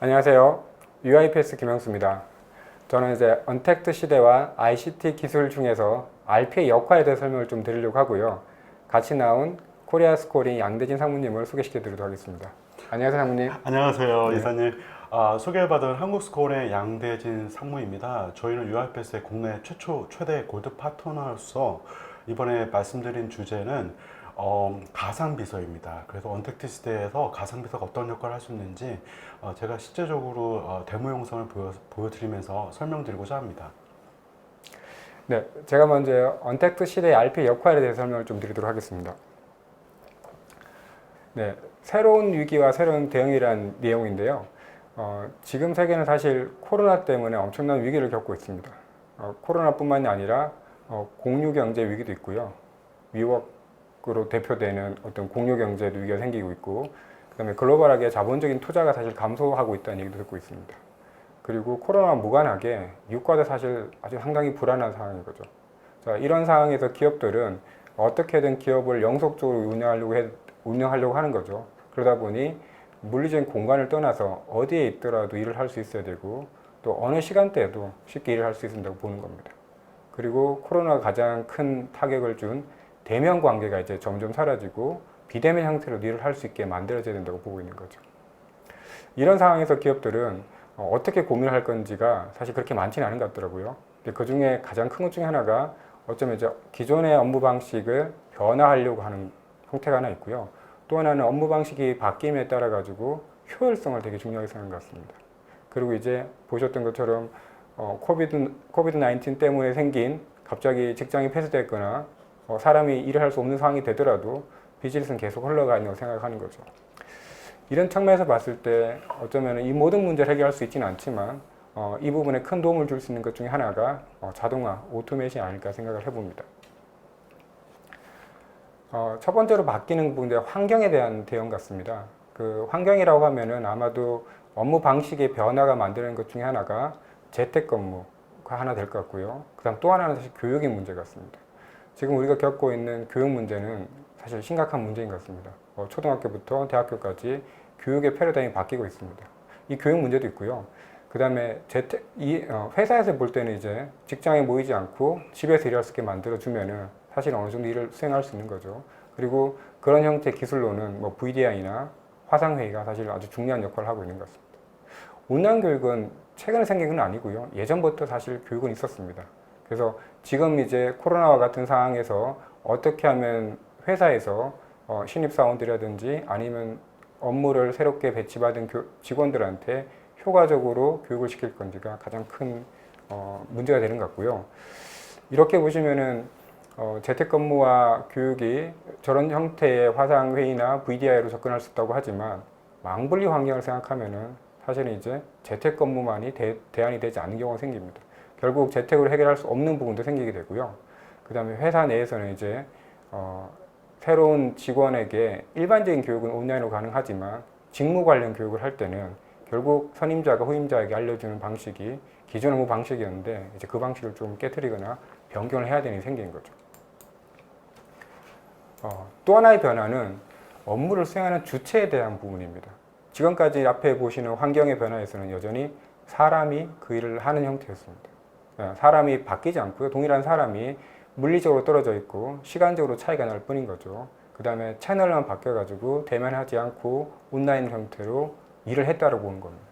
안녕하세요. UiPath 김영수입니다. 저는 이제 언택트 시대와 ICT 기술 중에서 RP의 역할에 대해 설명을 좀 드리려고 하고요. 같이 나온 코리아 스코링 양대진 상무님을 소개시켜 드리도록 하겠습니다. 안녕하세요, 상무님. 안녕하세요, 네. 이사님. 소개받은 한국스콜의 양대진 상무입니다. 저희는 UiPath의 국내 최대 골드 파트너로서 이번에 말씀드린 주제는 가상비서입니다. 그래서 언택트 시대에서 가상비서가 어떤 역할을 할 수 있는지 제가 실제적으로 데모 영상을 보여드리면서 설명드리고자 합니다. 네, 제가 먼저 언택트 시대의 RP의 역할에 대해 설명을 좀 드리도록 하겠습니다. 네, 새로운 위기와 새로운 대응이란 내용인데요. 지금 세계는 사실 코로나 때문에 엄청난 위기를 겪고 있습니다. 코로나뿐만이 아니라 공유 경제 위기도 있고요. 위워크로 대표되는 어떤 공유 경제 위기가 생기고 있고, 그다음에 글로벌하게 자본적인 투자가 사실 감소하고 있다는 얘기도 듣고 있습니다. 그리고 코로나와 무관하게 유가도 사실 아주 상당히 불안한 상황인 거죠. 자, 이런 상황에서 기업들은 어떻게든 기업을 영속적으로 운영하려고 하는 거죠. 그러다 보니 물리적인 공간을 떠나서 어디에 있더라도 일을 할 수 있어야 되고, 또 어느 시간대에도 쉽게 일을 할 수 있다고 보는 겁니다. 그리고 코로나가 가장 큰 타격을 준 대면 관계가 이제 점점 사라지고 비대면 형태로 일을 할 수 있게 만들어져야 된다고 보고 있는 거죠. 이런 상황에서 기업들은 어떻게 고민할 건지가 사실 그렇게 많지는 않은 것 같더라고요. 그 중에 가장 큰 것 중에 하나가 어쩌면 이제 기존의 업무 방식을 변화하려고 하는 형태가 하나 있고요. 또 하나는 업무 방식이 바뀜에 따라 가지고 효율성을 되게 중요하게 생각하는 것 같습니다. 그리고 이제 보셨던 것처럼 코비드 19 때문에 생긴 갑자기 직장이 폐쇄됐거나 사람이 일을 할 수 없는 상황이 되더라도 비즈니스는 계속 흘러가는 생각하는 거죠. 이런 측면에서 봤을 때 어쩌면 이 모든 문제를 해결할 수 있지는 않지만 이 부분에 큰 도움을 줄 수 있는 것 중에 하나가 자동화, 오토메이션이 아닐까 생각을 해봅니다. 첫 번째로 바뀌는 부분은 환경에 대한 대응 같습니다. 그 환경이라고 하면은 아마도 업무 방식의 변화가 만드는 것 중에 하나가 재택근무가 하나 될 것 같고요. 그다음 또 하나는 사실 교육의 문제 같습니다. 지금 우리가 겪고 있는 교육 문제는 사실 심각한 문제인 것 같습니다. 초등학교부터 대학교까지 교육의 패러다임이 바뀌고 있습니다. 이 교육 문제도 있고요. 그 다음에 회사에서 볼 때는 이제 직장에 모이지 않고 집에서 일할 수 있게 만들어주면은 사실 어느 정도 일을 수행할 수 있는 거죠. 그리고 그런 형태의 기술로는 뭐 VDI나 화상회의가 사실 아주 중요한 역할을 하고 있는 것 같습니다. 온라인 교육은 최근에 생긴 건 아니고요. 예전부터 사실 교육은 있었습니다. 그래서 지금 이제 코로나와 같은 상황에서 어떻게 하면 회사에서 신입사원들이라든지 아니면 업무를 새롭게 배치받은 직원들한테 효과적으로 교육을 시킬 건지가 가장 큰 문제가 되는 것 같고요. 이렇게 보시면은 재택근무와 교육이 저런 형태의 화상회의나 VDI로 접근할 수 있다고 하지만 망분리 환경을 생각하면은 사실은 이제 재택근무만이 대안이 되지 않는 경우가 생깁니다. 결국 재택으로 해결할 수 없는 부분도 생기게 되고요. 그 다음에 회사 내에서는 이제 새로운 직원에게 일반적인 교육은 온라인으로 가능하지만 직무 관련 교육을 할 때는 결국 선임자가 후임자에게 알려주는 방식이 기존 업무 방식이었는데 이제 그 방식을 좀 깨트리거나 변경을 해야 되는 일이 생기는 거죠. 또 하나의 변화는 업무를 수행하는 주체에 대한 부분입니다. 지금까지 앞에 보시는 환경의 변화에서는 여전히 사람이 그 일을 하는 형태였습니다. 사람이 바뀌지 않고요. 동일한 사람이 물리적으로 떨어져 있고 시간적으로 차이가 날 뿐인 거죠. 그 다음에 채널만 바뀌어가지고 대면하지 않고 온라인 형태로 일을 했다고 보는 겁니다.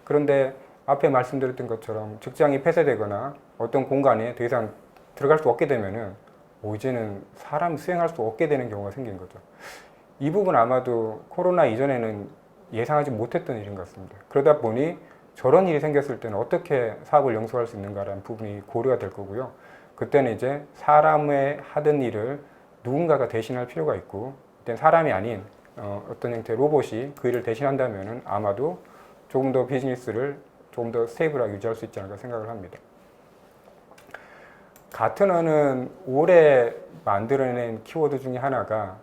그런데 앞에 말씀드렸던 것처럼 직장이 폐쇄되거나 어떤 공간에 더 이상 들어갈 수 없게 되면은 이제는 사람이 수행할 수 없게 되는 경우가 생긴 거죠. 이 부분 아마도 코로나 이전에는 예상하지 못했던 일인 것 같습니다. 그러다 보니 저런 일이 생겼을 때는 어떻게 사업을 영속할 수 있는가라는 부분이 고려가 될 거고요. 그때는 이제 사람의 하던 일을 누군가가 대신할 필요가 있고, 그때 사람이 아닌 어떤 형태의 로봇이 그 일을 대신한다면 아마도 조금 더 비즈니스를 조금 더 스테이블하게 유지할 수 있지 않을까 생각을 합니다. 가트너는 올해 만들어낸 키워드 중에 하나가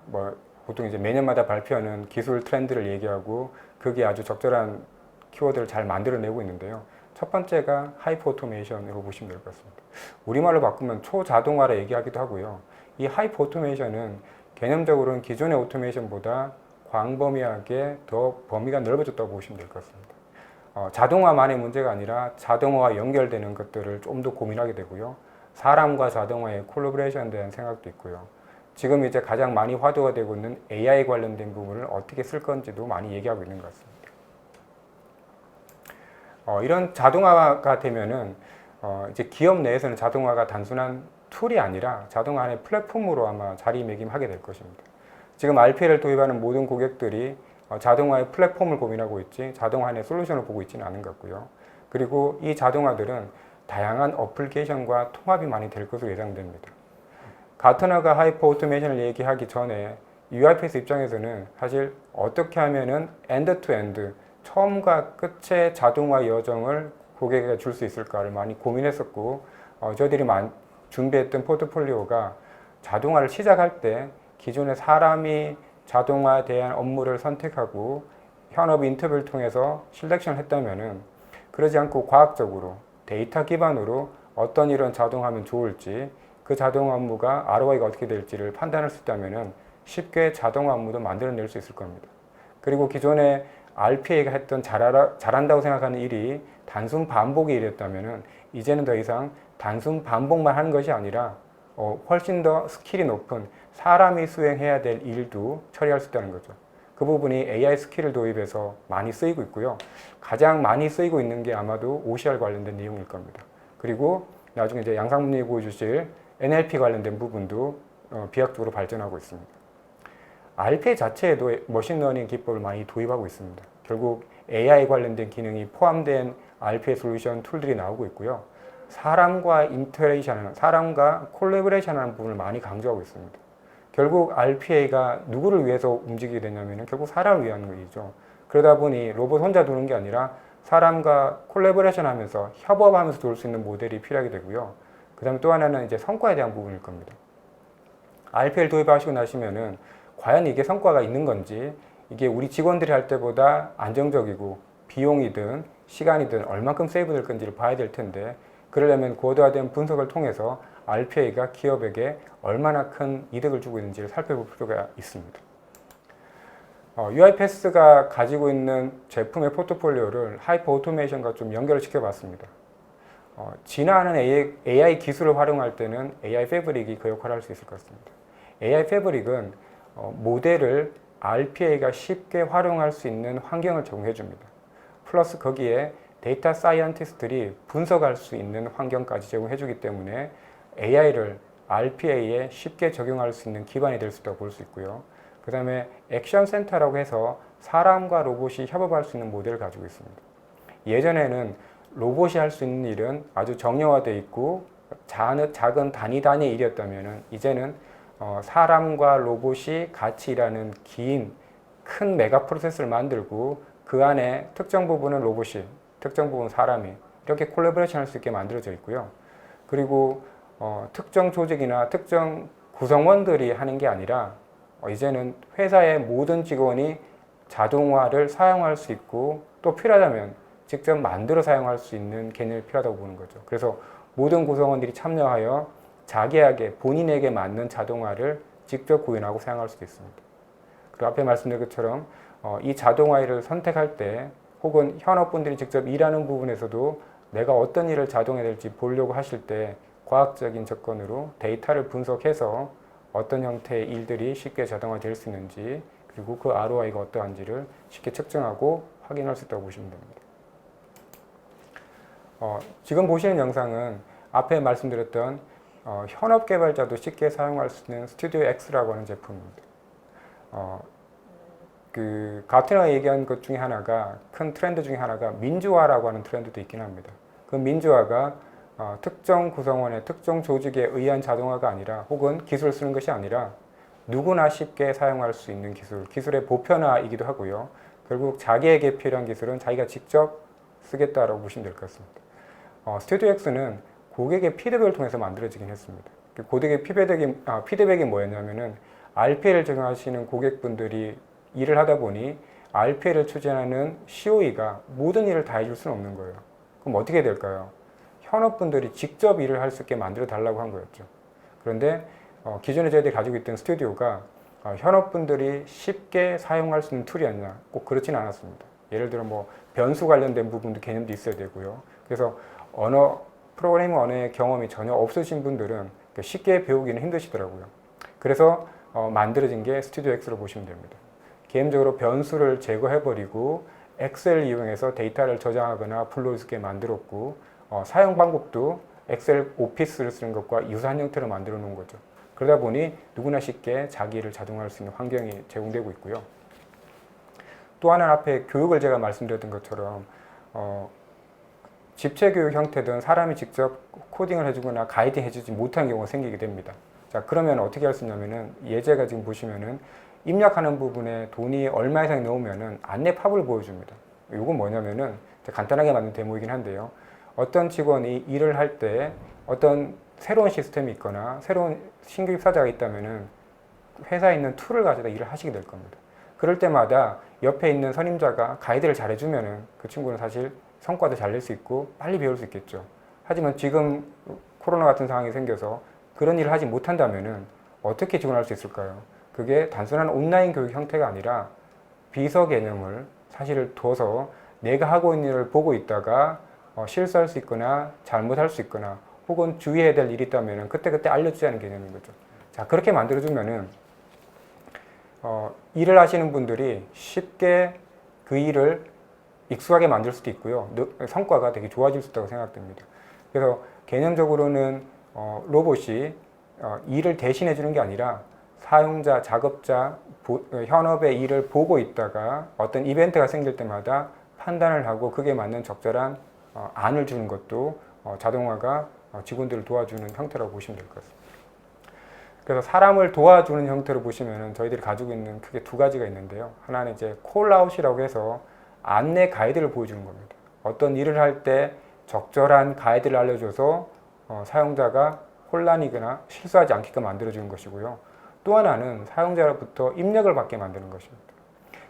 보통 이제 매년마다 발표하는 기술 트렌드를 얘기하고 그게 아주 적절한 키워드를 잘 만들어내고 있는데요. 첫 번째가 하이퍼 오토메이션으로 보시면 될 것 같습니다. 우리말로 바꾸면 초자동화라 얘기하기도 하고요. 이 하이퍼 오토메이션은 개념적으로는 기존의 오토메이션보다 광범위하게 더 범위가 넓어졌다고 보시면 될 것 같습니다. 자동화만의 문제가 아니라 자동화와 연결되는 것들을 좀 더 고민하게 되고요. 사람과 자동화의 콜라보레이션에 대한 생각도 있고요. 지금 이제 가장 많이 화두가 되고 있는 AI 관련된 부분을 어떻게 쓸 건지도 많이 얘기하고 있는 것 같습니다. 이런 자동화가 되면은 이제 기업 내에서는 자동화가 단순한 툴이 아니라 자동화 안의 플랫폼으로 아마 자리매김하게 될 것입니다. 지금 RPA를 도입하는 모든 고객들이 자동화의 플랫폼을 고민하고 있지 자동화 안의 솔루션을 보고 있지는 않은 것 같고요. 그리고 이 자동화들은 다양한 어플리케이션과 통합이 많이 될 것으로 예상됩니다. 가트너가 하이퍼 오토메이션을 얘기하기 전에 UiPath 입장에서는 사실 어떻게 하면은 엔드 투 엔드 처음과 끝의 자동화 여정을 고객에게 줄 수 있을까를 많이 고민했었고 저희들이 준비했던 포트폴리오가 자동화를 시작할 때 기존의 사람이 자동화에 대한 업무를 선택하고 현업 인터뷰를 통해서 실렉션을 했다면은 그러지 않고 과학적으로 데이터 기반으로 어떤 이런 자동화하면 좋을지 그 자동화 업무가 ROI가 어떻게 될지를 판단할 수 있다면은 쉽게 자동화 업무도 만들어낼 수 있을 겁니다. 그리고 기존에 RPA가 했던 잘한다고 생각하는 일이 단순 반복의 일이었다면은 이제는 더 이상 단순 반복만 하는 것이 아니라 훨씬 더 스킬이 높은 사람이 수행해야 될 일도 처리할 수 있다는 거죠. 그 부분이 AI 스킬을 도입해서 많이 쓰이고 있고요. 가장 많이 쓰이고 있는 게 아마도 OCR 관련된 내용일 겁니다. 그리고 나중에 이제 양상무님이 보여주실 NLP 관련된 부분도 비약적으로 발전하고 있습니다. RPA 자체에도 머신러닝 기법을 많이 도입하고 있습니다. 결국 AI 관련된 기능이 포함된 RPA 솔루션 툴들이 나오고 있고요. 사람과 인터레이션하는, 사람과 콜라보레이션하는 부분을 많이 강조하고 있습니다. 결국 RPA가 누구를 위해서 움직이게 되냐면 결국 사람을 위한 것이죠. 그러다 보니 로봇 혼자 도는 게 아니라 사람과 콜라보레이션 하면서 협업하면서 돌 수 있는 모델이 필요하게 되고요. 그 다음에 또 하나는 이제 성과에 대한 부분일 겁니다. RPA를 도입하시고 나시면은 과연 이게 성과가 있는 건지, 이게 우리 직원들이 할 때보다 안정적이고 비용이든 시간이든 얼만큼 세이브 될 건지를 봐야 될 텐데, 그러려면 고도화된 분석을 통해서 RPA가 기업에게 얼마나 큰 이득을 주고 있는지를 살펴볼 필요가 있습니다. UiPath가 가지고 있는 제품의 포트폴리오를 하이퍼 오토메이션과 좀 연결을 시켜봤습니다. 진화하는 AI 기술을 활용할 때는 AI 패브릭이 그 역할을 할 수 있을 것 같습니다. AI 패브릭은 모델을 RPA가 쉽게 활용할 수 있는 환경을 제공해 줍니다. 플러스 거기에 데이터 사이언티스트들이 분석할 수 있는 환경까지 제공해 주기 때문에 AI를 RPA에 쉽게 적용할 수 있는 기반이 될 수 있다고 볼 수 있고요. 그 다음에 액션 센터라고 해서 사람과 로봇이 협업할 수 있는 모델을 가지고 있습니다. 예전에는 로봇이 할 수 있는 일은 아주 정형화되어 있고 작은 단위의 일이었다면 이제는 사람과 로봇이 같이 일하는 큰 메가 프로세스를 만들고 그 안에 특정 부분은 로봇이, 특정 부분은 사람이 이렇게 콜라보레이션 할 수 있게 만들어져 있고요. 그리고 특정 조직이나 특정 구성원들이 하는 게 아니라 이제는 회사의 모든 직원이 자동화를 사용할 수 있고 또 필요하다면 직접 만들어 사용할 수 있는 개념이 필요하다고 보는 거죠. 그래서 모든 구성원들이 참여하여 자기에게 본인에게 맞는 자동화를 직접 구현하고 사용할 수도 있습니다. 그리고 앞에 말씀드린 것처럼 이 자동화를 선택할 때 혹은 현업분들이 직접 일하는 부분에서도 내가 어떤 일을 자동화해야 될지 보려고 하실 때 과학적인 접근으로 데이터를 분석해서 어떤 형태의 일들이 쉽게 자동화될 수 있는지 그리고 그 ROI가 어떠한지를 쉽게 측정하고 확인할 수 있다고 보시면 됩니다. 지금 보시는 영상은 앞에 말씀드렸던 현업 개발자도 쉽게 사용할 수 있는 스튜디오 X라고 하는 제품입니다. 가트너가 얘기한 것 중에 하나가 큰 트렌드 중에 하나가 민주화라고 하는 트렌드도 있긴 합니다. 그 민주화가 특정 구성원의 특정 조직에 의한 자동화가 아니라 혹은 기술을 쓰는 것이 아니라 누구나 쉽게 사용할 수 있는 기술의 보편화이기도 하고요. 결국 자기에게 필요한 기술은 자기가 직접 쓰겠다라고 보시면 될 것 같습니다. 스튜디오 X는 고객의 피드백을 통해서 만들어지긴 했습니다. 고객의 피드백이 뭐였냐면은 RPA를 적용하시는 고객분들이 일을 하다 보니 RPA를 추진하는 COE가 모든 일을 다 해줄 수는 없는 거예요. 그럼 어떻게 될까요? 현업분들이 직접 일을 할 수 있게 만들어 달라고 한 거였죠. 그런데 기존에 저희들이 가지고 있던 스튜디오가 현업분들이 쉽게 사용할 수 있는 툴이었냐? 꼭 그렇지는 않았습니다. 예를 들어 뭐 변수 관련된 부분도 개념도 있어야 되고요. 그래서 프로그래밍 언어의 경험이 전혀 없으신 분들은 쉽게 배우기는 힘드시더라고요. 그래서 만들어진 게 스튜디오 X로 보시면 됩니다. 개념적으로 변수를 제거해버리고 엑셀 이용해서 데이터를 저장하거나 불러올 수 있게 만들었고 사용 방법도 엑셀 오피스를 쓰는 것과 유사한 형태로 만들어 놓은 거죠. 그러다 보니 누구나 쉽게 자기 일을 자동화할 수 있는 환경이 제공되고 있고요. 또 하나는 앞에 교육을 제가 말씀드렸던 것처럼 집체교육 형태든 사람이 직접 코딩을 해주거나 가이딩 해주지 못하는 경우가 생기게 됩니다. 자, 그러면 어떻게 할 수 있냐면은 예제가 지금 보시면은 입력하는 부분에 돈이 얼마 이상 넣으면은 안내 팝을 보여줍니다. 이건 뭐냐면은 간단하게 만든 데모이긴 한데요. 어떤 직원이 일을 할 때 어떤 새로운 시스템이 있거나 새로운 신규 입사자가 있다면은 회사에 있는 툴을 가져다 일을 하시게 될 겁니다. 그럴 때마다 옆에 있는 선임자가 가이드를 잘 해주면은 그 친구는 사실 성과도 잘 낼 수 있고 빨리 배울 수 있겠죠. 하지만 지금 코로나 같은 상황이 생겨서 그런 일을 하지 못한다면은 어떻게 지원할 수 있을까요? 그게 단순한 온라인 교육 형태가 아니라 비서 개념을 사실 둬서 내가 하고 있는 일을 보고 있다가 실수할 수 있거나 잘못할 수 있거나 혹은 주의해야 될 일이 있다면 그때그때 알려주자는 개념인 거죠. 자, 그렇게 만들어주면은 일을 하시는 분들이 쉽게 그 일을 익숙하게 만들 수도 있고요. 성과가 되게 좋아질 수 있다고 생각됩니다. 그래서 개념적으로는 로봇이 일을 대신해 주는 게 아니라 사용자, 작업자, 현업의 일을 보고 있다가 어떤 이벤트가 생길 때마다 판단을 하고 그게 맞는 적절한 안을 주는 것도 자동화가 직원들을 도와주는 형태라고 보시면 될 것 같습니다. 그래서 사람을 도와주는 형태로 보시면 저희들이 가지고 있는 크게 두 가지가 있는데요. 하나는 이제 콜아웃이라고 해서 안내 가이드를 보여주는 겁니다. 어떤 일을 할 때 적절한 가이드를 알려줘서 사용자가 혼란이거나 실수하지 않게끔 만들어주는 것이고요. 또 하나는 사용자로부터 입력을 받게 만드는 것입니다.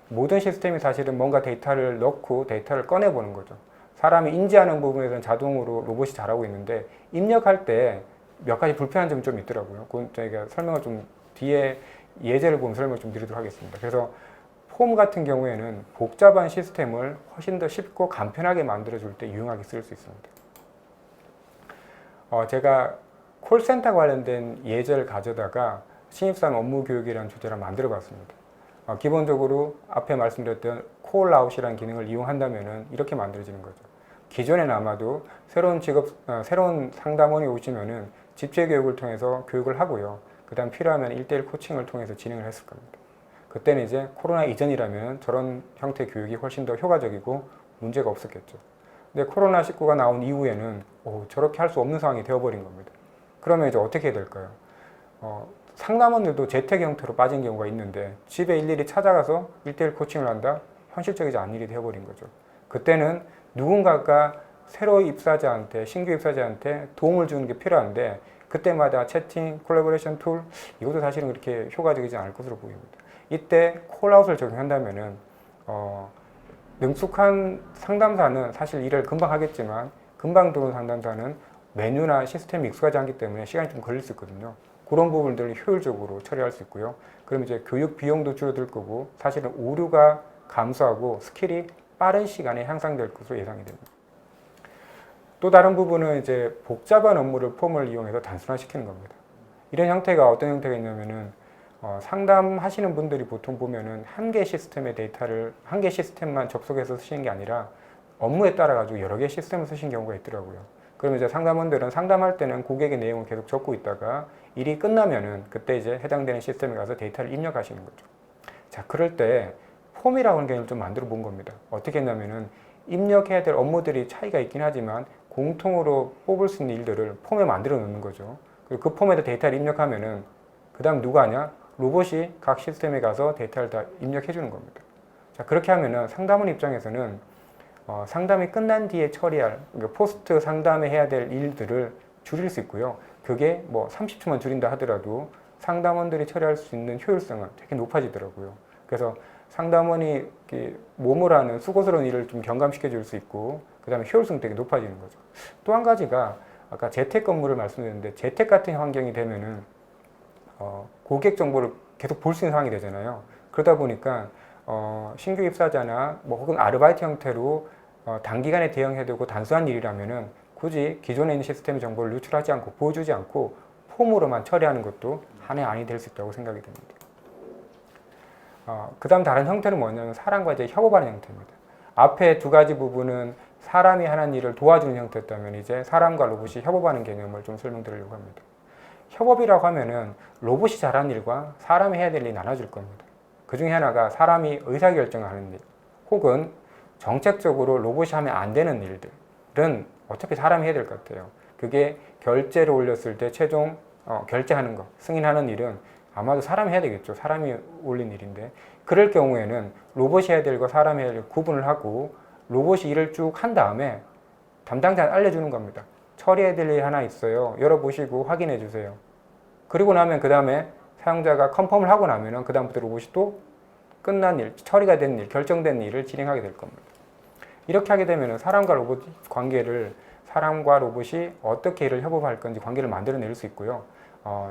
모든 시스템이 사실은 뭔가 데이터를 넣고 데이터를 꺼내보는 거죠. 사람이 인지하는 부분에서는 자동으로 로봇이 잘하고 있는데 입력할 때 몇 가지 불편한 점이 좀 있더라고요. 그건 저희가 설명을 좀 뒤에 예제를 보면 설명을 좀 드리도록 하겠습니다. 그래서 폼 같은 경우에는 복잡한 시스템을 훨씬 더 쉽고 간편하게 만들어줄 때 유용하게 쓸 수 있습니다. 제가 콜센터 관련된 예제를 가져다가 신입사원 업무 교육이라는 주제를 만들어 봤습니다. 기본적으로 앞에 말씀드렸던 콜아웃이라는 기능을 이용한다면 이렇게 만들어지는 거죠. 기존에는 아마도 새로운 상담원이 오시면은 집체 교육을 통해서 교육을 하고요. 그 다음 필요하면 1:1 코칭을 통해서 진행을 했을 겁니다. 그때는 이제 코로나 이전이라면 저런 형태의 교육이 훨씬 더 효과적이고 문제가 없었겠죠. 근데 코로나19가 나온 이후에는 저렇게 할 수 없는 상황이 되어버린 겁니다. 그러면 이제 어떻게 해야 될까요? 상담원들도 재택 형태로 빠진 경우가 있는데 집에 일일이 찾아가서 1:1 코칭을 한다? 현실적이지 않은 일이 되어버린 거죠. 그때는 누군가가 새로 입사자한테, 신규 입사자한테 도움을 주는 게 필요한데 그때마다 채팅, 콜라보레이션 툴 이것도 사실은 그렇게 효과적이지 않을 것으로 보입니다. 이때 콜아웃을 적용한다면은 능숙한 상담사는 사실 일을 금방 하겠지만 금방 들어온 상담사는 메뉴나 시스템이 익숙하지 않기 때문에 시간이 좀 걸릴 수 있거든요. 그런 부분들을 효율적으로 처리할 수 있고요. 그럼 이제 교육 비용도 줄어들 거고 사실은 오류가 감소하고 스킬이 빠른 시간에 향상될 것으로 예상이 됩니다. 또 다른 부분은 이제 복잡한 업무를 폼을 이용해서 단순화시키는 겁니다. 이런 형태가 어떤 형태가 있냐면은 상담하시는 분들이 보통 보면은 한 개 시스템의 데이터를 한 개 시스템만 접속해서 쓰시는 게 아니라 업무에 따라 가지고 여러 개 시스템을 쓰시는 경우가 있더라고요. 그러면 이제 상담원들은 상담할 때는 고객의 내용을 계속 적고 있다가 일이 끝나면은 그때 이제 해당되는 시스템에 가서 데이터를 입력하시는 거죠. 자, 그럴 때 폼이라고 하는 개념을 좀 만들어 본 겁니다. 어떻게 했냐면은 입력해야 될 업무들이 차이가 있긴 하지만 공통으로 뽑을 수 있는 일들을 폼에 만들어 놓는 거죠. 그리고 그 폼에다 데이터를 입력하면은 그 다음 누가 하냐? 로봇이 각 시스템에 가서 데이터를 다 입력해 주는 겁니다. 자, 그렇게 하면은 상담원 입장에서는 상담이 끝난 뒤에 처리할, 그러니까 포스트 상담에 해야 될 일들을 줄일 수 있고요. 그게 뭐 30초만 줄인다 하더라도 상담원들이 처리할 수 있는 효율성은 되게 높아지더라고요. 그래서 상담원이 몸으로 하는 수고스러운 일을 좀 경감시켜 줄 수 있고 그 다음에 효율성 되게 높아지는 거죠. 또 한 가지가 아까 재택근무를 말씀드렸는데 재택 같은 환경이 되면은 고객 정보를 계속 볼 수 있는 상황이 되잖아요. 그러다 보니까 신규 입사자나 뭐 혹은 아르바이트 형태로 단기간에 대응해두고 단순한 일이라면은 굳이 기존에 있는 시스템의 정보를 유출하지 않고 보여주지 않고 폼으로만 처리하는 것도 하나의 안이 될 수 있다고 생각이 됩니다. 그 다음 다른 형태는 뭐냐면 사람과 이제 협업하는 형태입니다. 앞에 두 가지 부분은 사람이 하는 일을 도와주는 형태였다면 이제 사람과 로봇이 협업하는 개념을 좀 설명드리려고 합니다. 협업이라고 하면은 로봇이 잘하는 일과 사람이 해야 될 일이 나눠질 겁니다. 그 중에 하나가 사람이 의사결정을 하는 일, 혹은 정책적으로 로봇이 하면 안 되는 일들은 어차피 사람이 해야 될 것 같아요. 그게 결제를 올렸을 때 최종 결제하는 거, 승인하는 일은 아마도 사람이 해야 되겠죠. 사람이 올린 일인데 그럴 경우에는 로봇이 해야 될 거 사람이 해야 될 구분을 하고 로봇이 일을 쭉 한 다음에 담당자한테 알려주는 겁니다. 처리해야 될 일 하나 있어요. 열어보시고 확인해 주세요. 그리고 나면 그 다음에 사용자가 컨펌을 하고 나면은 그 다음부터 로봇이 또 끝난 일, 처리가 된 일, 결정된 일을 진행하게 될 겁니다. 이렇게 하게 되면 사람과 로봇 관계를 사람과 로봇이 어떻게 일을 협업할 건지 관계를 만들어낼 수 있고요.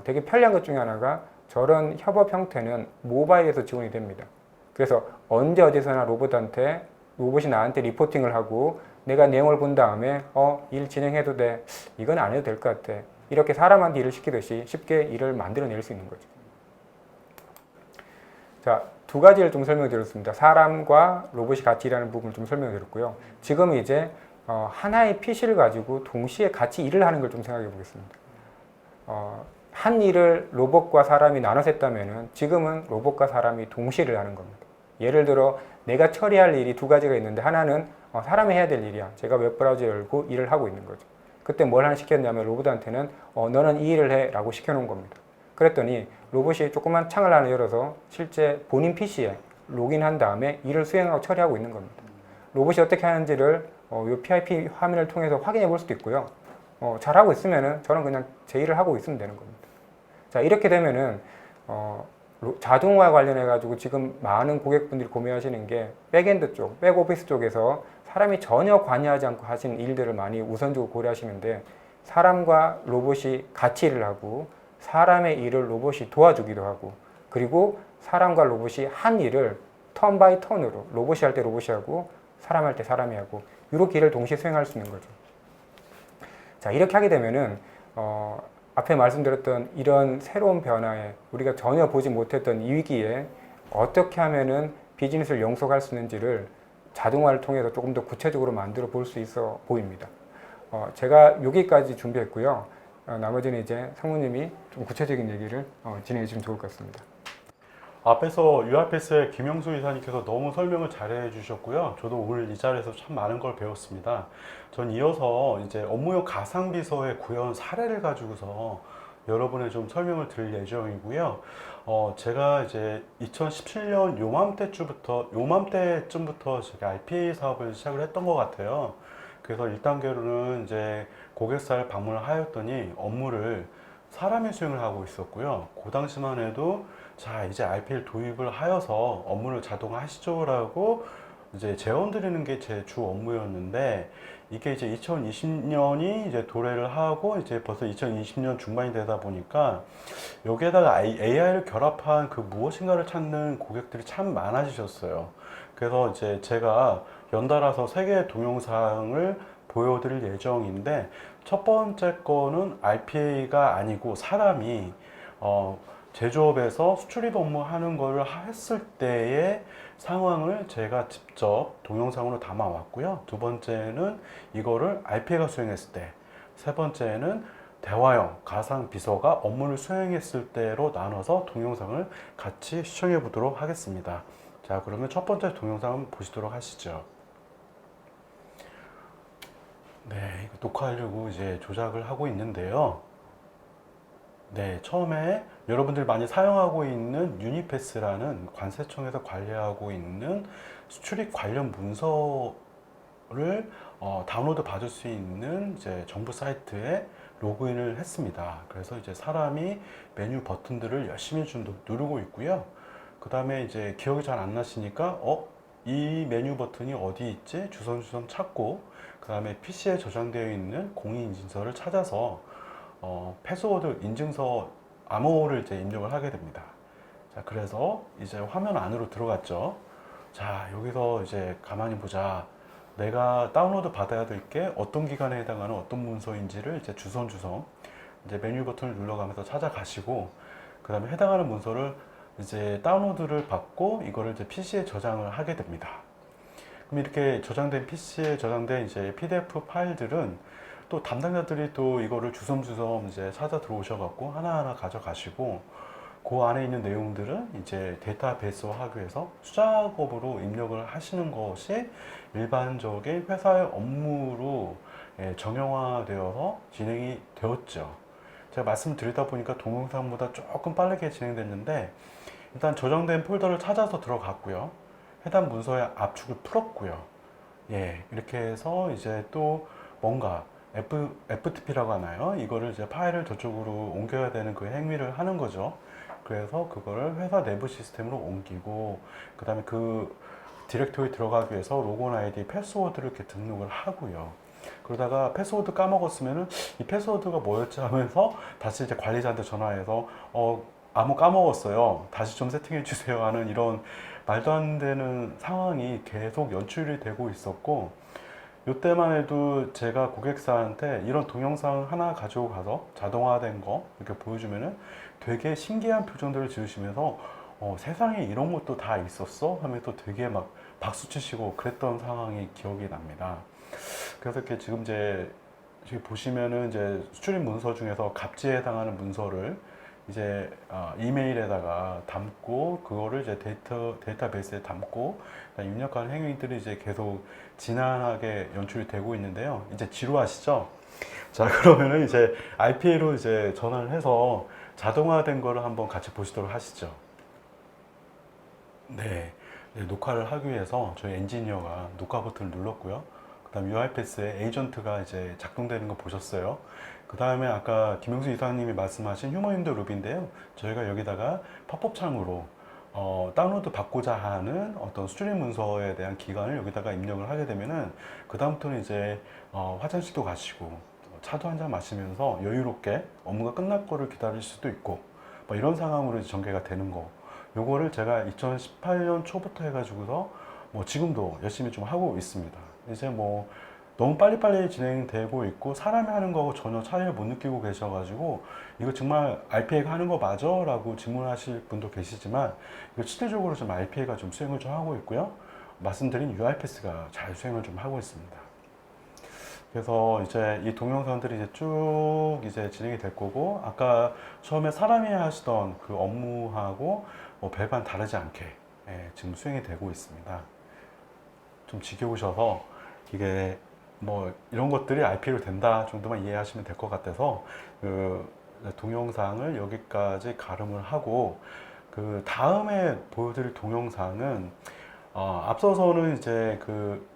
되게 편리한 것 중에 하나가 저런 협업 형태는 모바일에서 지원이 됩니다. 그래서 언제 어디서나 로봇이 나한테 리포팅을 하고 내가 내용을 본 다음에 일 진행해도 돼. 이건 안 해도 될 것 같아. 이렇게 사람한테 일을 시키듯이 쉽게 일을 만들어낼 수 있는 거죠. 자, 두 가지를 좀 설명드렸습니다. 사람과 로봇이 같이 일하는 부분을 좀 설명드렸고요. 지금 이제 하나의 PC를 가지고 동시에 같이 일을 하는 걸 좀 생각해 보겠습니다. 한 일을 로봇과 사람이 나눠서 했다면은 지금은 로봇과 사람이 동시에 일을 하는 겁니다. 예를 들어 내가 처리할 일이 두 가지가 있는데 하나는 사람이 해야 될 일이야. 제가 웹브라우저 열고 일을 하고 있는 거죠. 그때 뭘 하나 시켰냐면 로봇한테는 너는 이 일을 해 라고 시켜놓은 겁니다. 그랬더니 로봇이 조그만 창을 하나 열어서 실제 본인 PC에 로그인한 다음에 일을 수행하고 처리하고 있는 겁니다. 로봇이 어떻게 하는지를 이 PIP 화면을 통해서 확인해 볼 수도 있고요. 잘하고 있으면은 저는 그냥 제 일을 하고 있으면 되는 겁니다. 자, 이렇게 되면은 자동화 관련해 가지고 지금 많은 고객분들이 고민하시는 게 백엔드 쪽, 백오피스 쪽에서 사람이 전혀 관여하지 않고 하시는 일들을 많이 우선적으로 고려하시는데 사람과 로봇이 같이 일을 하고 사람의 일을 로봇이 도와주기도 하고 그리고 사람과 로봇이 한 일을 턴 바이 턴으로 로봇이 할 때 로봇이 하고 사람 할 때 사람이 하고 이렇게 일을 동시에 수행할 수 있는 거죠. 자, 이렇게 하게 되면은 앞에 말씀드렸던 이런 새로운 변화에 우리가 전혀 보지 못했던 이 위기에 어떻게 하면은 비즈니스를 영속할 수 있는지를 자동화를 통해서 조금 더 구체적으로 만들어 볼 수 있어 보입니다. 제가 여기까지 준비했고요. 나머지는 이제 상무님이 좀 구체적인 얘기를 진행해 주시면 좋을 것 같습니다. 앞에서 URPS의 김영수 이사님께서 너무 설명을 잘해 주셨고요. 저도 오늘 이 자리에서 참 많은 걸 배웠습니다. 전 이어서 이제 업무용 가상비서의 구현 사례를 가지고서 여러분에 좀 설명을 드릴 예정이고요. 제가 이제 2017년 요맘때쯤부터 제가 RPA 사업을 시작을 했던 것 같아요. 그래서 1단계로는 이제 고객사를 방문을 하였더니 업무를 사람이 수행을 하고 있었고요. 그 당시만 해도 자, 이제 RPA를 도입을 하여서 업무를 자동화하시죠 라고 이제 제언 드리는 게 제 주 업무였는데 이게 이제 2020년이 이제 도래를 하고 이제 벌써 2020년 중반이 되다 보니까 여기에다가 AI를 결합한 그 무엇인가를 찾는 고객들이 참 많아지셨어요. 그래서 이제 제가 연달아서 3개의 동영상을 보여드릴 예정인데 첫 번째 거는 RPA가 아니고 사람이 제조업에서 수출입 업무하는 걸 했을 때의 상황을 제가 직접 동영상으로 담아 왔고요. 두 번째는 이거를 RPA가 수행했을 때, 세 번째는 대화형 가상 비서가 업무를 수행했을 때로 나눠서 동영상을 같이 시청해 보도록 하겠습니다. 자, 그러면 첫 번째 동영상 한번 보시도록 하시죠. 네, 이거 녹화하려고 이제 조작을 하고 있는데요. 네, 처음에 여러분들 많이 사용하고 있는 유니패스라는 관세청에서 관리하고 있는 수출입 관련 문서를 다운로드 받을 수 있는 이제 정부 사이트에 로그인을 했습니다. 그래서 이제 사람이 메뉴 버튼들을 열심히 좀 누르고 있고요. 그 다음에 이제 기억이 잘 안 나시니까 이 메뉴 버튼이 어디 있지? 주섬주섬 찾고 그 다음에 PC에 저장되어 있는 공인인증서를 찾아서 패스워드 인증서 암호를 이제 입력을 하게 됩니다. 자, 그래서 이제 화면 안으로 들어갔죠. 자, 여기서 이제 가만히 보자. 내가 다운로드 받아야 될 게 어떤 기간에 해당하는 어떤 문서인지를 이제 주섬주섬 이제 메뉴 버튼을 눌러가면서 찾아가시고, 그 다음에 해당하는 문서를 이제 다운로드를 받고 이거를 이제 PC에 저장을 하게 됩니다. 그럼 이렇게 저장된 PC에 저장된 이제 PDF 파일들은 또 담당자들이 또 이거를 주섬주섬 이제 찾아 들어오셔갖고 하나하나 가져가시고, 그 안에 있는 내용들은 이제 데이터베이스화 하기 위해서 수작업으로 입력을 하시는 것이 일반적인 회사의 업무로 정형화되어서 진행이 되었죠. 제가 말씀드리다 보니까 동영상보다 조금 빠르게 진행됐는데, 일단 저장된 폴더를 찾아서 들어갔고요. 해당 문서의 압축을 풀었고요. 예, 이렇게 해서 이제 또 뭔가 FTP라고 하나요? 이거를 이제 파일을 저쪽으로 옮겨야 되는 그 행위를 하는 거죠. 그래서 그거를 회사 내부 시스템으로 옮기고, 그 다음에 그 디렉토리 들어가기 위해서 로그인 아이디, 패스워드를 이렇게 등록을 하고요. 그러다가 패스워드 까먹었으면은 이 패스워드가 뭐였지 하면서 다시 이제 관리자한테 전화해서 아무 까먹었어요. 다시 좀 세팅해 주세요 하는 이런 말도 안 되는 상황이 계속 연출이 되고 있었고, 이때만 해도 제가 고객사한테 이런 동영상 하나 가지고 가서 자동화된 거 이렇게 보여주면은 되게 신기한 표정들을 지으시면서 세상에 이런 것도 다 있었어? 하면서 되게 막 박수 치시고 그랬던 상황이 기억이 납니다. 그래서 이렇게 지금 이제 보시면은 이제 수출입 문서 중에서 갑지에 해당하는 문서를 이제 이메일에다가 담고 그거를 이제 데이터베이스에 담고 입력하는 행위들이 이제 계속 진한하게 연출이 되고 있는데요. 이제 지루하시죠? 자, 그러면은 이제 RPA로 이제 전환을 해서 자동화된 거를 한번 같이 보시도록 하시죠. 네. 네, 녹화를 하기 위해서 저희 엔지니어가 녹화 버튼을 눌렀고요. 그 다음 UiPath의 에이전트가 이제 작동되는 거 보셨어요. 그 다음에 아까 김영수 이사님이 말씀하신 휴먼 인더 루비인데요. 저희가 여기다가 팝업 창으로 다운로드 받고자 하는 어떤 수출입 문서에 대한 기간을 여기다가 입력을 하게 되면은 그 다음부터는 이제 화장실도 가시고 차도 한 잔 마시면서 여유롭게 업무가 끝날 거를 기다릴 수도 있고 뭐 이런 상황으로 이제 전개가 되는 거. 요거를 제가 2018년 초부터 해가지고서 뭐 지금도 열심히 좀 하고 있습니다. 이제 뭐 너무 빨리빨리 진행되고 있고 사람이 하는 거하고 전혀 차이를 못 느끼고 계셔가지고 이거 정말 RPA가 하는 거 맞아? 라고 질문하실 분도 계시지만 이거 실질적으로 좀 RPA가 좀 수행을 좀 하고 있고요. 말씀드린 UiPath가 잘 수행을 좀 하고 있습니다. 그래서 이제 이 동영상들이 이제 쭉 이제 진행이 될 거고, 아까 처음에 사람이 하시던 그 업무하고 뭐 별반 다르지 않게 지금 수행이 되고 있습니다. 좀 지겨우셔서 이게 뭐 이런 것들이 RPA로 된다 정도만 이해하시면 될 것 같아서 그 동영상을 여기까지 가름을 하고, 그 다음에 보여드릴 동영상은 앞서서는 이제 그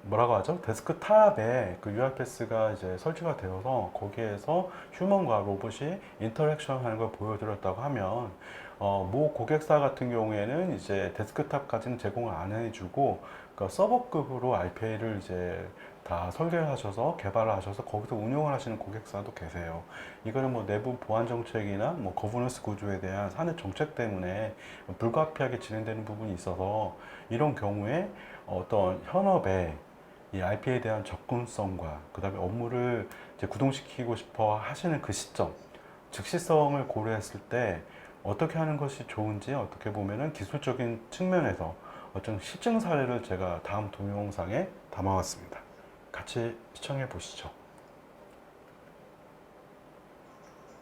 뭐라고 하죠? 데스크탑에 그 UiPath가 이제 설치가 되어서 거기에서 휴먼과 로봇이 인터랙션 하는 걸 보여드렸다고 하면 모 고객사 같은 경우에는 이제 데스크탑까지는 제공을 안 해주고 그러니까 서버급으로 RPA를 이제 다 설계를 하셔서 개발을 하셔서 거기서 운영을 하시는 고객사도 계세요. 이거는 뭐 내부 보안 정책이나 뭐 거버넌스 구조에 대한 사내 정책 때문에 불가피하게 진행되는 부분이 있어서 이런 경우에 어떤 현업에 이 RPA에 대한 접근성과 그 다음에 업무를 이제 구동시키고 싶어 하시는 그 시점, 즉시성을 고려했을 때 어떻게 하는 것이 좋은지 어떻게 보면은 기술적인 측면에서 어떤 실증 사례를 제가 다음 동영상에 담아왔습니다. 같이 시청해 보시죠.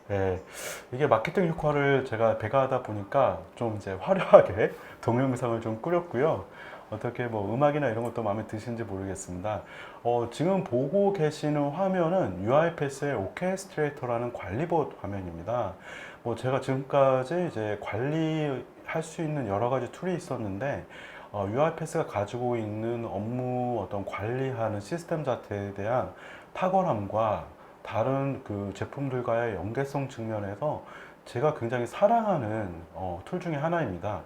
네, 이게 마케팅 효과를 제가 배가하다 보니까 좀 이제 화려하게 동영상을 좀 꾸렸고요. 어떻게 뭐 음악이나 이런 것도 마음에 드시는지 모르겠습니다. 지금 보고 계시는 화면은 UiPath의 오케스트레이터라는 관리봇 화면입니다. 뭐 제가 지금까지 이제 관리할 수 있는 여러 가지 툴이 있었는데 UiPath가 가지고 있는 업무 어떤 관리하는 시스템 자체에 대한 탁월함과 다른 그 제품들과의 연계성 측면에서 제가 굉장히 사랑하는 툴 중에 하나입니다.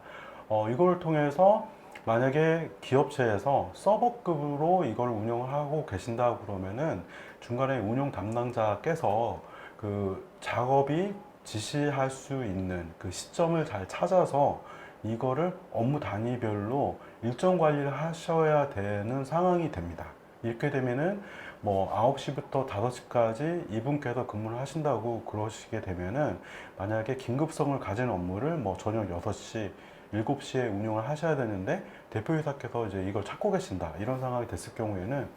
이걸 통해서 만약에 기업체에서 서버급으로 이걸 운영을 하고 계신다 그러면은 중간에 운영 담당자께서 그 작업이 지시할 수 있는 그 시점을 잘 찾아서 이거를 업무 단위별로 일정 관리를 하셔야 되는 상황이 됩니다. 이렇게 되면은 뭐 9시부터 5시까지 이분께서 근무를 하신다고 그러시게 되면은 만약에 긴급성을 가진 업무를 뭐 저녁 6시, 7시에 운영을 하셔야 되는데 대표이사께서 이제 이걸 찾고 계신다. 이런 상황이 됐을 경우에는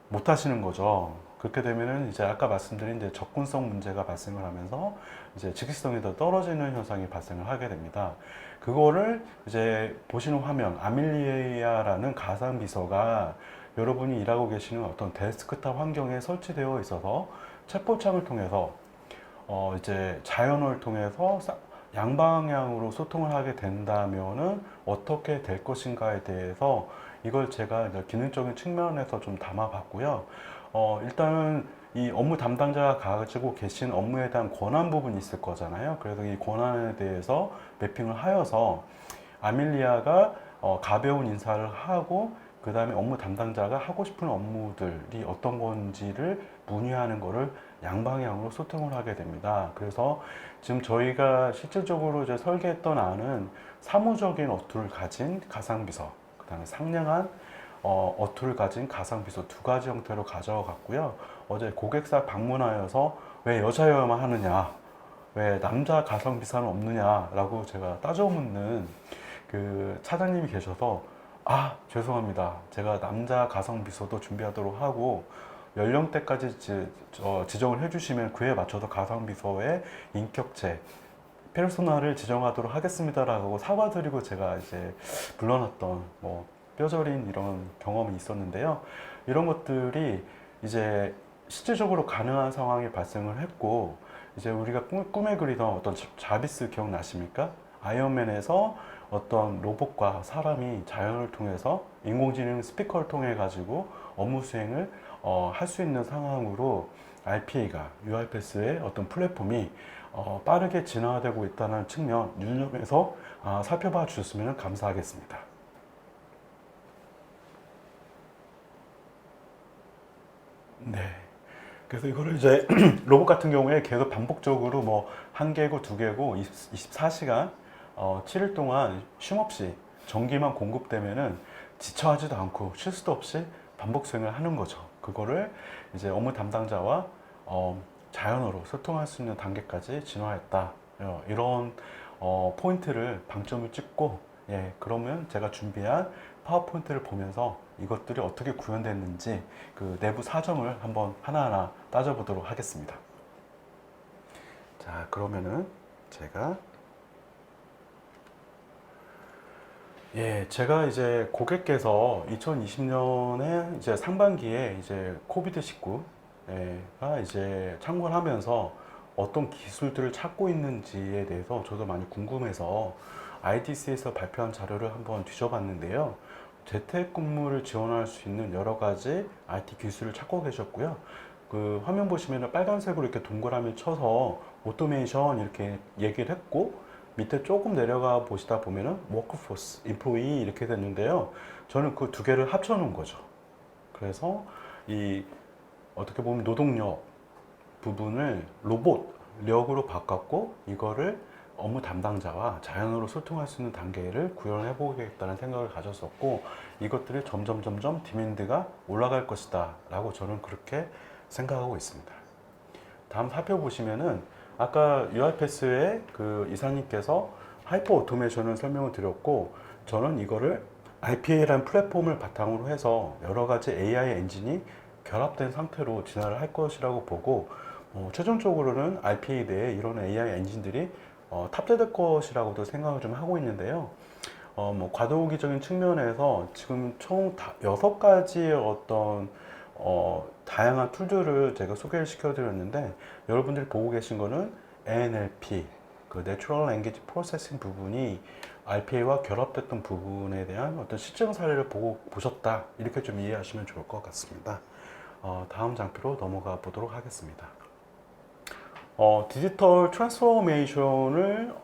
못 하시는 거죠. 그렇게 되면은 이제 아까 말씀드린 이제 접근성 문제가 발생을 하면서 이제 즉시성이 더 떨어지는 현상이 발생을 하게 됩니다. 그거를 이제 보시는 화면, 아밀리아라는 가상 비서가 여러분이 일하고 계시는 어떤 데스크탑 환경에 설치되어 있어서 챗봇창을 통해서 이제 자연어를 통해서 양방향으로 소통을 하게 된다면은 어떻게 될 것인가에 대해서 이걸 제가 이제 기능적인 측면에서 좀 담아봤고요. 일단은 이 업무 담당자가 가지고 계신 업무에 대한 권한 부분이 있을 거잖아요. 그래서 이 권한에 대해서 매핑을 하여서 아밀리아가 가벼운 인사를 하고 그 다음에 업무 담당자가 하고 싶은 업무들이 어떤 건지를 문의하는 거를 양방향으로 소통을 하게 됩니다. 그래서 지금 저희가 실질적으로 이제 설계했던 안은 사무적인 어투를 가진 가상비서, 그 다음에 상냥한 어투를 가진 가상비서 두 가지 형태로 가져갔고요. 어제 고객사 방문하여서 왜 여자여야만 하느냐, 왜 남자 가상비서는 없느냐라고 제가 따져 묻는 그 차장님이 계셔서 아, 죄송합니다. 제가 남자 가상비서도 준비하도록 하고 연령대까지 지정을 해주시면 그에 맞춰서 가상비서의 인격체, 페르소나를 지정하도록 하겠습니다라고 사과드리고 제가 이제 불러놨던 뭐 뼈저린 이런 경험이 있었는데요. 이런 것들이 이제 실질적으로 가능한 상황이 발생을 했고 이제 우리가 꿈에 그리던 어떤 자비스 기억나십니까? 아이언맨에서 어떤 로봇과 사람이 자연을 통해서 인공지능 스피커를 통해 가지고 업무 수행을 할 수 있는 상황으로 RPA가 UiPath의 어떤 플랫폼이 빠르게 진화되고 있다는 측면 유념해서 살펴봐 주셨으면 감사하겠습니다. 네. 그래서 이거를 이제 로봇 같은 경우에 계속 반복적으로 뭐 1개고 2개고 24시간 7일 동안 쉼없이 전기만 공급되면은 지쳐하지도 않고 쉴 수도 없이 반복 수행을 하는 거죠. 그거를 이제 업무 담당자와 자연어로 소통할 수 있는 단계까지 진화했다. 이런 포인트를 방점을 찍고 예, 그러면 제가 준비한 파워포인트를 보면서 이것들이 어떻게 구현됐는지 그 내부 사정을 한번 하나하나 따져보도록 하겠습니다. 자, 그러면은 제가 이제 고객께서 2020년에 이제 상반기에 이제 코비드19가 이제 창궐 하면서 어떤 기술들을 찾고 있는지에 대해서 저도 많이 궁금해서 IDC에서 발표한 자료를 한번 뒤져봤는데요. 재택근무를 지원할 수 있는 여러 가지 IT 기술을 찾고 계셨고요. 그 화면 보시면 빨간색으로 이렇게 동그라미 쳐서 오토메이션 이렇게 얘기를 했고 밑에 조금 내려가 보시다 보면은 워크포스, 인플로이 이렇게 됐는데요. 저는 그 두 개를 합쳐 놓은 거죠. 그래서 이 어떻게 보면 노동력 부분을 로봇력으로 바꿨고 이거를 업무 담당자와 자연으로 소통할 수 있는 단계를 구현해 보겠다는 생각을 가졌었고 이것들이 점점 디맨드가 올라갈 것이다 라고 저는 그렇게 생각하고 있습니다. 다음 살펴보시면은 아까 UiPath의 그 이사님께서 하이퍼 오토메이션을 설명을 드렸고 저는 이거를 RPA라는 플랫폼을 바탕으로 해서 여러 가지 AI 엔진이 결합된 상태로 진화를 할 것이라고 보고 최종적으로는 RPA 내에 이런 AI 엔진들이 탑재될 것이라고도 생각을 좀 하고 있는데요. 뭐 과도기적인 측면에서 지금 총 6가지의 어떤 다양한 툴들을 제가 소개를 시켜드렸는데 여러분들이 보고 계신 거는 NLP, 그 Natural Language Processing 부분이 RPA와 결합됐던 부분에 대한 어떤 실증 사례를 보셨다 이렇게 좀 이해하시면 좋을 것 같습니다. 다음 장표로 넘어가 보도록 하겠습니다. 디지털 트랜스포메이션을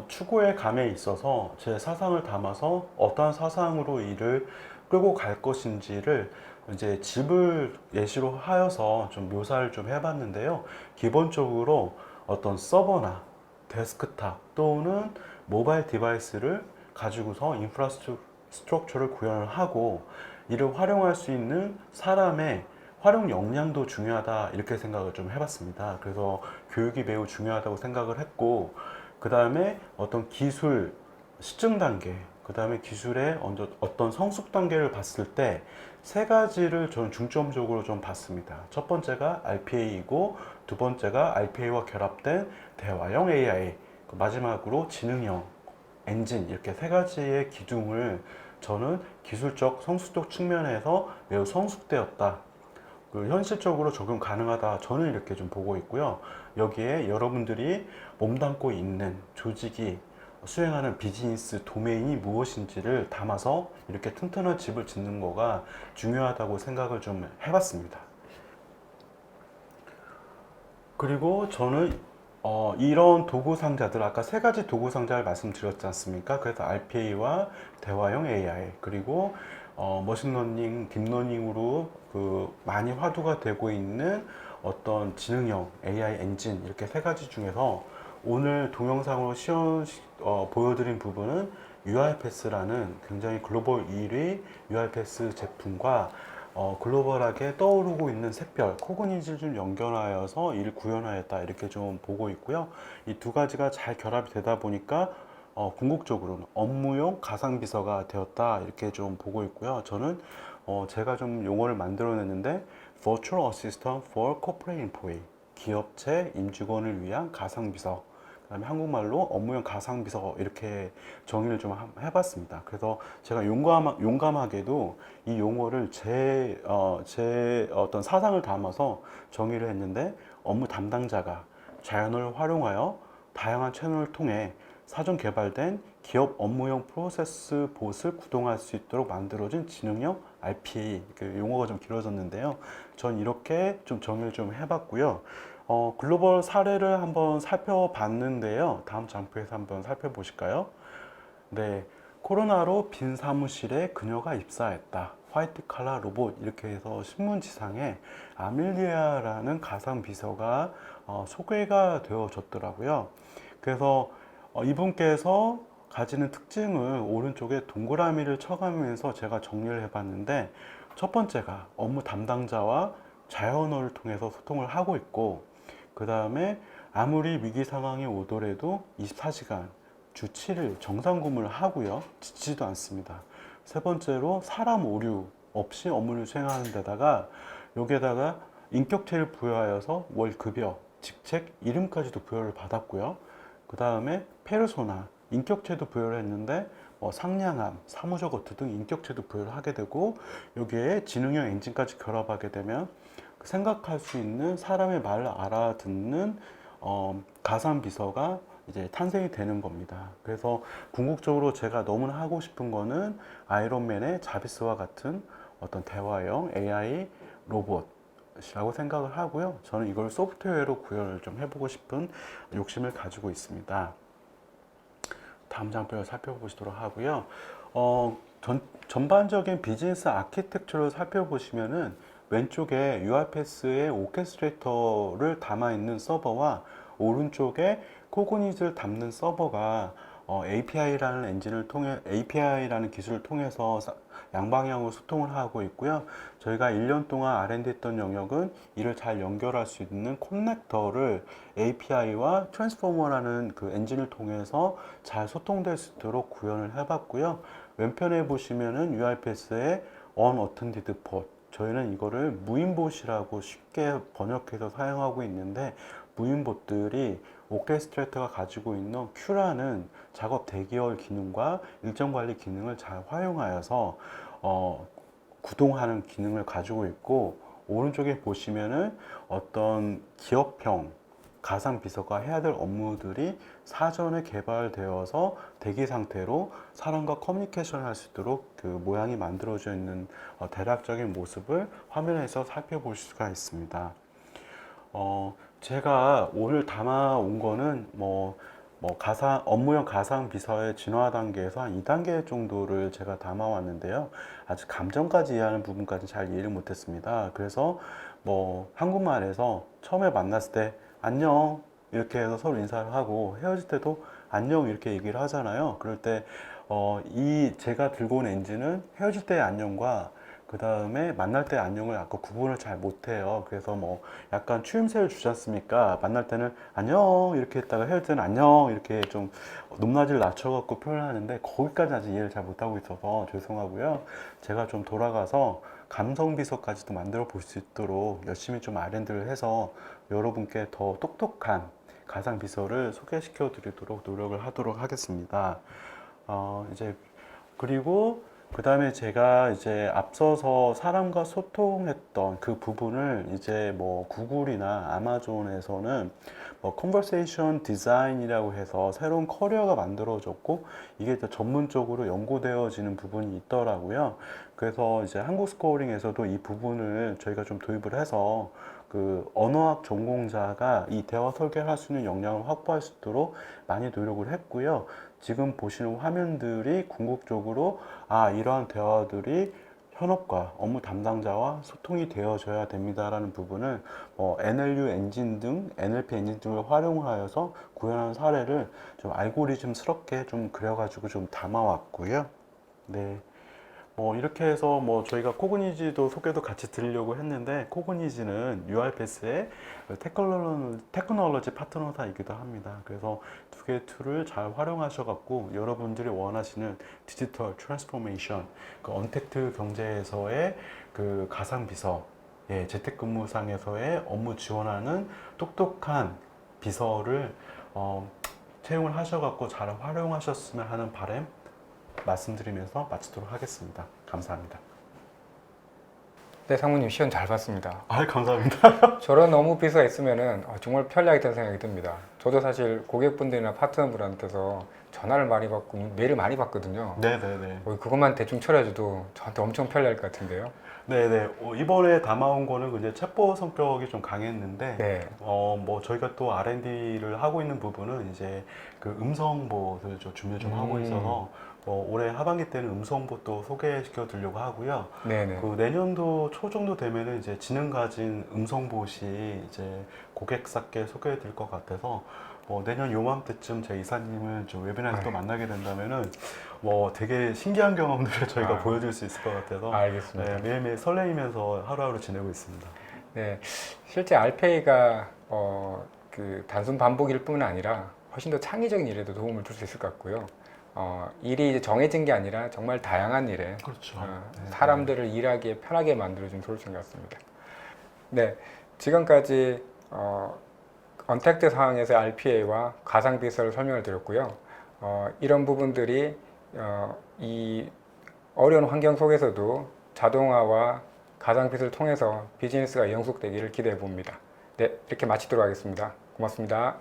추구해 감에 있어서 제 사상을 담아서 어떠한 사상으로 이를 끌고 갈 것인지를 이제 집을 예시로 하여서 좀 묘사를 좀 해봤는데요. 기본적으로 어떤 서버나 데스크탑 또는 모바일 디바이스를 가지고서 인프라스트럭처를 구현을 하고 이를 활용할 수 있는 사람의 활용 역량도 중요하다 이렇게 생각을 좀 해봤습니다. 그래서 교육이 매우 중요하다고 생각을 했고 그 다음에 어떤 기술 시증 단계 그 다음에 기술의 어떤 성숙 단계를 봤을 때 세 가지를 저는 중점적으로 좀 봤습니다. 첫 번째가 RPA이고 두 번째가 RPA와 결합된 대화형 AI 마지막으로 지능형 엔진 이렇게 세 가지의 기둥을 저는 기술적 성숙적 측면에서 매우 성숙되었다. 현실적으로 적용 가능하다. 저는 이렇게 좀 보고 있고요. 여기에 여러분들이 몸담고 있는 조직이 수행하는 비즈니스 도메인이 무엇인지를 담아서 이렇게 튼튼한 집을 짓는 거가 중요하다고 생각을 좀 해봤습니다. 그리고 저는 이런 도구 상자들 아까 세 가지 도구 상자를 말씀드렸지 않습니까? 그래서 RPA와 대화형 AI 그리고 머신러닝, 딥러닝으로 많이 화두가 되고 있는 어떤 지능형 AI 엔진 이렇게 세 가지 중에서 오늘 동영상으로 보여드린 부분은 UiPath라는 굉장히 글로벌 1위 UiPath 제품과 글로벌하게 떠오르고 있는 샛별, 코그니즈를 좀 연결하여서 이를 구현하였다 이렇게 좀 보고 있고요. 이 두 가지가 잘 결합이 되다 보니까 궁극적으로는 업무용 가상비서가 되었다 이렇게 좀 보고 있고요. 저는 제가 좀 용어를 만들어냈는데 Virtual Assistant for Corporate Employee 기업체 임직원을 위한 가상비서 그다음에 한국말로 업무용 가상비서 이렇게 정의를 좀 해봤습니다. 그래서 제가 용감하게도 이 용어를 제 어떤 사상을 담아서 정의를 했는데 업무 담당자가 자연어를 활용하여 다양한 채널을 통해 사전 개발된 기업 업무용 프로세스 봇을 구동할 수 있도록 만들어진 지능형 RPA 용어가 좀 길어졌는데요. 전 이렇게 좀 정의를 좀 해봤고요. 글로벌 사례를 한번 살펴봤는데요. 다음 장표에서 한번 살펴보실까요? 네, 코로나로 빈 사무실에 그녀가 입사했다. 화이트 칼라 로봇 이렇게 해서 신문지상에 아밀리아라는 가상 비서가 소개가 되어졌더라고요. 그래서 이분께서 가지는 특징을 오른쪽에 동그라미를 쳐가면서 제가 정리를 해봤는데 첫 번째가 업무 담당자와 자연어를 통해서 소통을 하고 있고 그 다음에 아무리 위기 상황이 오더라도 24시간 주 7일 정상 근무를 하고요. 지치지도 않습니다. 세 번째로 사람 오류 없이 업무를 수행하는 데다가 여기에다가 인격체를 부여하여서 월 급여, 직책, 이름까지도 부여를 받았고요. 그 다음에 페르소나, 인격체도 부여를 했는데 상냥함, 사무적어투 등 인격체도 부여를 하게 되고 여기에 지능형 엔진까지 결합하게 되면 생각할 수 있는 사람의 말을 알아듣는 가상 비서가 이제 탄생이 되는 겁니다. 그래서 궁극적으로 제가 너무나 하고 싶은 거는 아이론맨의 자비스와 같은 어떤 대화형 AI 로봇이라고 생각을 하고요. 저는 이걸 소프트웨어로 구현을 좀 해보고 싶은 욕심을 가지고 있습니다. 다음 장표를 살펴보시도록 하고요. 전반적인 비즈니스 아키텍처를 살펴보시면은 왼쪽에 UiPath의 오케스트레이터를 담아있는 서버와 오른쪽에 코그니즈를 담는 서버가 API라는 엔진을 통해 API라는 기술을 통해서 양방향으로 소통을 하고 있고요. 저희가 1년 동안 R&D 했던 영역은 이를 잘 연결할 수 있는 커넥터를 API와 트랜스포머라는 그 엔진을 통해서 잘 소통될 수 있도록 구현을 해봤고요. 왼편에 보시면은 UiPath의 Unattended Pod 저희는 이거를 무인봇이라고 쉽게 번역해서 사용하고 있는데 무인봇들이 오케스트레이터가 가지고 있는 Q라는 작업 대기열 기능과 일정 관리 기능을 잘 활용하여서 구동하는 기능을 가지고 있고 오른쪽에 보시면은 어떤 기업형 가상 비서가 해야 될 업무들이 사전에 개발되어서 대기 상태로 사람과 커뮤니케이션을 할 수 있도록 그 모양이 만들어져 있는 대략적인 모습을 화면에서 살펴볼 수가 있습니다. 제가 오늘 담아온 거는 업무용 가상 비서의 진화 단계에서 한 2단계 정도를 제가 담아왔는데요. 아직 감정까지 이해하는 부분까지 잘 이해를 못했습니다. 그래서 한국말에서 처음에 만났을 때 안녕 이렇게 해서 서로 인사를 하고 헤어질 때도 안녕 이렇게 얘기를 하잖아요. 그럴 때 이 제가 들고 온 엔진은 헤어질 때의 안녕과 그 다음에 만날 때의 안녕을 아까 구분을 잘 못해요. 그래서 뭐 약간 추임새를 주지 않습니까? 만날 때는 안녕 이렇게 했다가 헤어질 때는 안녕 이렇게 좀 높낮이를 낮춰갖고 표현하는데 거기까지 아직 이해를 잘 못하고 있어서 죄송하고요. 제가 좀 돌아가서 감성 비서까지도 만들어 볼 수 있도록 열심히 좀 R&D를 해서 여러분께 더 똑똑한 가상 비서를 소개시켜 드리도록 노력을 하도록 하겠습니다. 이제 그리고 그 다음에 제가 이제 앞서서 사람과 소통했던 그 부분을 이제 뭐 구글이나 아마존에서는 뭐 컨버세이션 디자인이라고 해서 새로운 커리어가 만들어졌고 이게 이제 전문적으로 연구되어지는 부분이 있더라고요. 그래서 이제 한국 스코어링에서도 이 부분을 저희가 좀 도입을 해서 그 언어학 전공자가 이 대화 설계를 할 수 있는 역량을 확보할 수 있도록 많이 노력을 했고요. 지금 보시는 화면들이 궁극적으로 이러한 대화들이 현업과 업무 담당자와 소통이 되어져야 됩니다라는 부분을 NLU 엔진 등 NLP 엔진 등을 활용하여서 구현한 사례를 좀 알고리즘스럽게 좀 그려가지고 좀 담아왔고요. 네. 이렇게 해서 저희가 코그니지도 소개도 같이 드리려고 했는데 코그니지는 UiPath의 테크놀로지 파트너사이기도 합니다. 그래서 두 개의 툴을 잘 활용하셔갖고 여러분들이 원하시는 디지털 트랜스포메이션, 그 언택트 경제에서의 그 가상 비서, 재택근무상에서의 업무 지원하는 똑똑한 비서를 채용을 하셔갖고 잘 활용하셨으면 하는 바람 말씀드리면서 마치도록 하겠습니다. 감사합니다. 네, 상무님 시연 잘 봤습니다. 감사합니다. 저런 업무 비서가 있으면은 정말 편리하겠다는 생각이 듭니다. 저도 사실 고객분들이나 파트너분한테서 전화를 많이 받고 메일을 많이 받거든요. 네네네. 그것만 대충 처리해줘도 저한테 엄청 편리할 것 같은데요. 네네. 이번에 담아온 거는 이제 챗봇 성격이 좀 강했는데, 네. 저희가 또 R&D를 하고 있는 부분은 이제 그 음성보를 준비 좀 하고 있어서, 올해 하반기 때는 음성보도 소개시켜 드리려고 하고요. 네네. 그 내년도 초 정도 되면은 이제 지능 가진 음성봇이 이제 고객사께 소개해 드릴 것 같아서, 내년 요맘때쯤 제 이사님을 저 웨비나에서 또 만나게 된다면은 되게 신기한 경험들을 저희가 보여줄 수 있을 것 같아서 알겠습니다. 네, 매일매일 설레이면서 하루하루 지내고 있습니다. 네, 실제 RPA가 그 단순 반복일 뿐 아니라 훨씬 더 창의적인 일에도 도움을 줄 수 있을 것 같고요. 일이 이제 정해진 게 아니라 정말 다양한 일에 그렇죠. 사람들을 일하기에 편하게 만들어준 솔루션 같습니다. 네, 지금까지 언택트 상황에서 RPA와 가상 비서를 설명을 드렸고요. 이런 부분들이 이 어려운 환경 속에서도 자동화와 가상 비서를 통해서 비즈니스가 영속되기를 기대해 봅니다. 네, 이렇게 마치도록 하겠습니다. 고맙습니다.